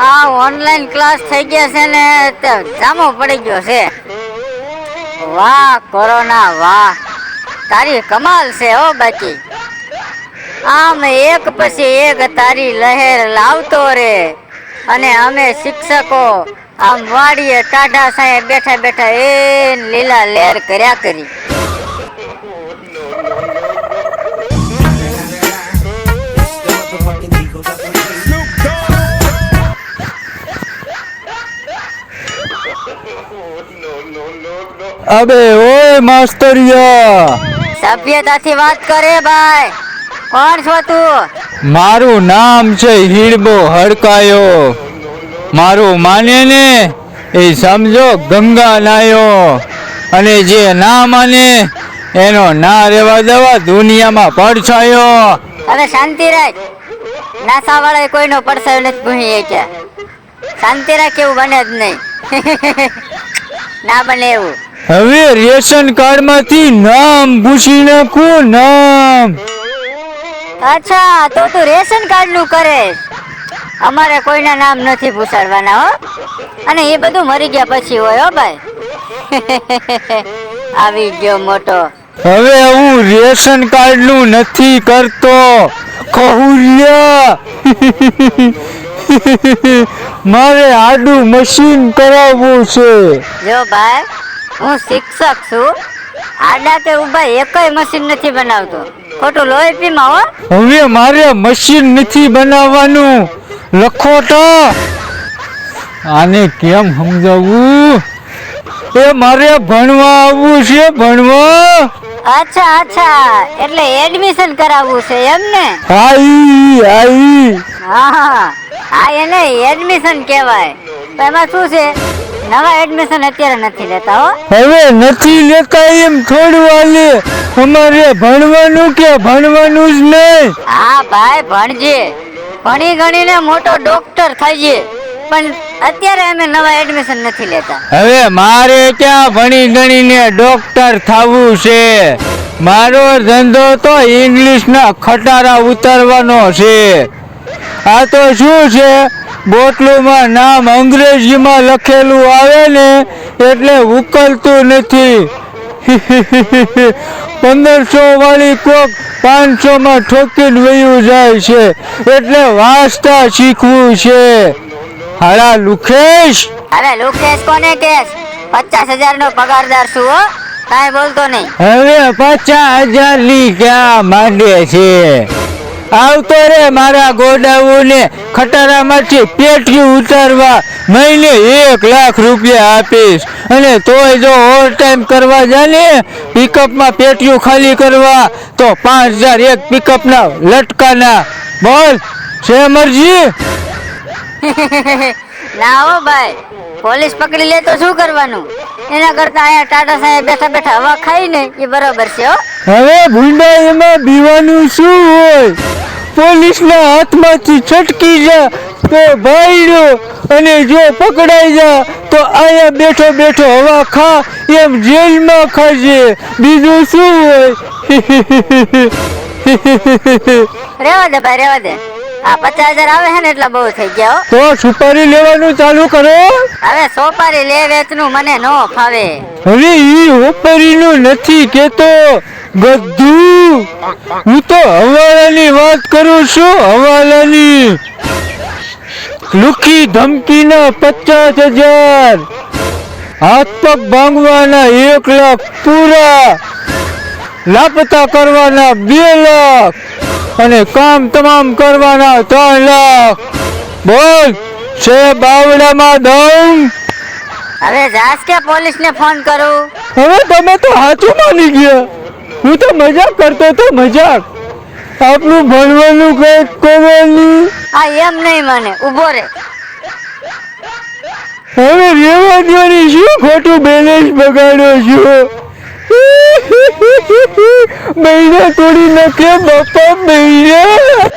આ online class થઈ ગયા છે ને તે જામો પડી ગયો છે. વાહ કોરોના વાહ, તારી કમાલ છે હો બાકી. આમ એક પછી એક તારી લહેર લાવતો રે અને અમે શિક્ષકો આમ વાડીએ ટાઢા સાંયે બેઠા બેઠા એ લીલા લહેર કર્યા કરી. અબે ઓય માસ્તરિયા, સભ્યતાથી વાત કરે ભાઈ. કોણ છો તું? મારું નામ છે હીડબો હડકાયો. મારું માને ને એ સમજો ગંગા નાયો, અને જે ના માને એનો ના રેવા દેવા દુનિયામાં પડછાયો. હવે શાંતિ રાખ. નાસા વાળા કોઈનો પડછાયો નથી ભૂહી કે. શાંતિ રાખ, એવું બને જ નહીં. ના બને એવું. હવે રેશન કાર્ડ માંથી નામ પૂછી નાખું, નામ. અચ્છા, તો તું રેશન કાર્ડ નું કરે? અમારે કોઈના નામ નથી પૂછાડવાના હો, અને એ બધું મરી ગયા પછી હોય હો ભાઈ. આવી ગયો મોટો. હવે હું રેશન કાર્ડ નું નથી કરતો, કહુલ્યા. મારે આડું મશીન કરાવવું છે. જો ભાઈ, હું શિક્ષક છું. આડા કે ઉભા એકય મશીન નથી બનાવતો. ખોટું લોહી પીમાં હો. હવે મારે મશીન નથી બનાવવાનું, લખો તો. આને કેમ સમજાવવું? એ મારે ભણવા આવવું છે, ભણવા. અચ્છા અચ્છા, એટલે એડમિશન કરાવવું છે એમ ને? આઈ. હા, એને એડમિશન કહેવાય. એમાં શું છે, નવા એડમિશન અત્યારે નથી લેતા હો. હવે નથી લેતા એમ થોડું હાલે. અમારે ભણવાનું કે ભણવાનું જ નહીં. હા ભાઈ, ભણજે. ભણી ગણીને મોટો ડોક્ટર થઈએ, પણ અત્યારે અમે નવા એડમિશન નથી લેતા. હવે મારે ક્યાં ભણી ગણીને ડોક્ટર થવું છે? મારો ધંધો તો ઇંગ્લિશના ખટારા ઉતારવાનો છે. આ તો શું છે, બોટલુમાં નામ અંગ્રેજીમાં લખેલું આવે ને એટલે ઉકલતું નથી. 1500 વાળી કોક 500 માં ઠોકીને વયું જાય છે, એટલે વાંચતા શીખવું છે. હાલા લુખેશ. અરે લુખેશ કોને કેસ? 50,000 નો પગારદાર છું હો, કાંઈ બોલતો નહીં. હવે 50,000 ની ક્યાં માંગે છે? આવતો રે મારા ગોડાઉને ખટારામાંથી પેટીયું ઉતારવા. મહિને 1 લાખ રૂપિયા આપીશ, અને તોય જો ઓવર ટાઈમ કરવા જાય ને પિકઅપમાં પેટીયું ખાલી કરવા, તો 5,000 એક પિકઅપના લટકાના. બોલ, છે મરજી? ના હો ભાઈ, પોલીસ પકડી લે તો શું કરવાનું? એના કરતા અહીંયા ટાટા સાહેબ બેઠા બેઠા હવા ખાઈ ને એ બરોબર છે હો. હવે ભૂંડા એમાં બીવાનું શું હોય? પોલીસના હાથમાંથી છટકી જા તો ભાઈડો, અને જો પકડાઈ જા તો અહીંયા બેઠો બેઠો હવા ખા, એમ જેલમાં ખાજે. બીજું શું હોય? રેવા દે ભાઈ, રેવા દે. આ 50,000 આવે છે ને એટલા બહુ થઈ ગયા હો. તો સુપારી લેવાનું ચાલુ કરો. હવે સોપારી લે વેચનું મને નો ફાવે. હવે ઈ હોપરીનું નથી કેતો, ગધું. હું તો હવાલાની વાત કરું છું, હવાલાની. લુખી ધમકીના 50,000, હાથ પગ ભાંગવાના 1 લાખ પૂરા, લાપતા કરવાના 2 લાખ, અને કામ તમામ કરવાના 3 લાખ. બોલ, છે બાવડામાં દમ? હવે જાસ કે પોલીસ ને ફોન કરું? હવે તમે તો સાચું માની ગયા. હું તો મજાક કરતો તો, મજાક. આપણું ભણવાનું કઈક કરવાનું. આ એમ નહીં મને, ઊભો રે. હવે રેવા દ્યોની, શું ખોટું બેલેન્સ બગાડો છો? મહિના તોડી નાખે બાપા, મહિના.